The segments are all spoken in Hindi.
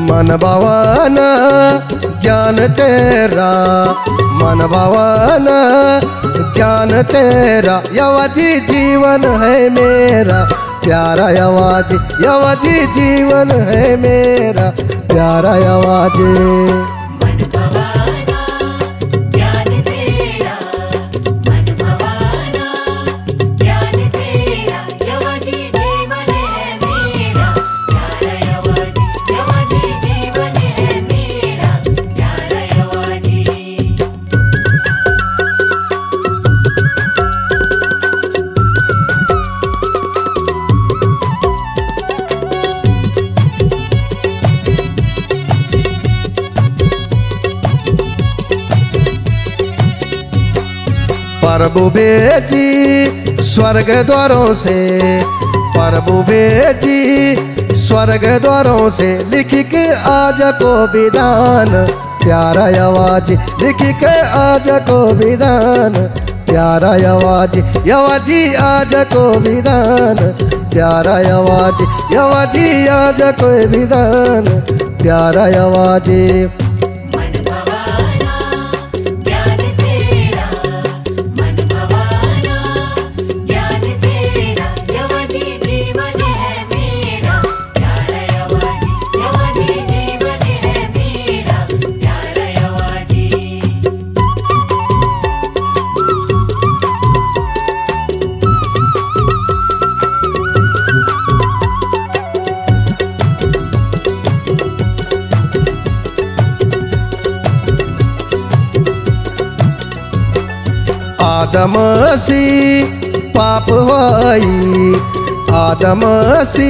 मन भवन ज्ञान तेरा, मन भवन ज्ञान तेरा, यवाजी जीवन है मेरा प्यारा यवाजी, यवाजी जीवन है मेरा प्यारा यवाजी। प्रभु भेजी स्वर्ग द्वारों से, प्रभु भेजी स्वर्ग द्वारों से, लिख के आज को विधान प्यारा यवाजी, लिख के आज को विधान प्यारा यवाजी, यवाजी आज को विधान प्यारा यवाजी, यवाजी आज को विधान प्यारा यवाजी। आदम सी पाप वाई, आदम सी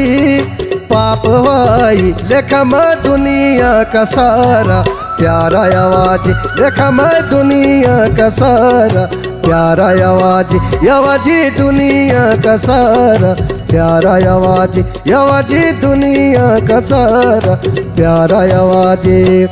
पाप वाई, लेखम दुनिया का सारा प्यारा यवाजी, लेखम दुनिया का सारा प्यारा यवाजी, यवाजी दुनिया का सारा प्यारा यवाजी, यवाजी दुनिया का सारा प्यारा यवाजी।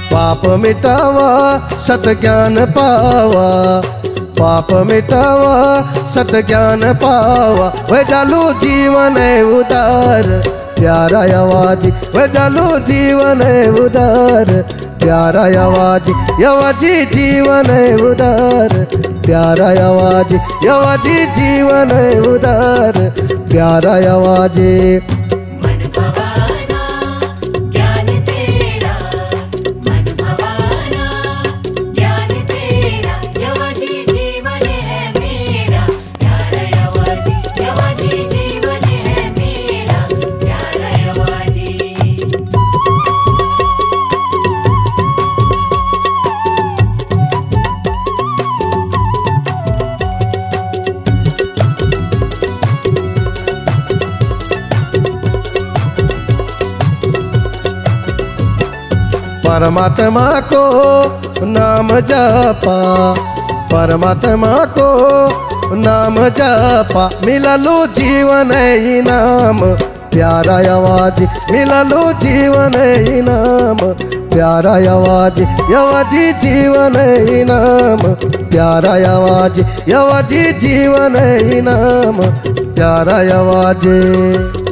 पाप मिटावा सत ज्ञान पावा, पाप मिटावा सत ज्ञान पावा, वे जालू जीवन है उदार प्यारा यवाजी, वे जालू जीवन है उदार प्यारा यवाजी, यवाजी जीवन है उदार प्यारा यवाजी, यवाजी जीवन है उदार प्यारा यवाजी। परमात्मा को नाम जपा, परमात्मा को नाम जपा, मिला लो जीवन है इनाम प्यारा यवाजी, मिला लो जीवन है इनाम प्यारा यवाजी, यवाजी जीवन है इनाम प्यारा यवाजी, यवाजी जीवन है इनाम प्यारा यवाजी।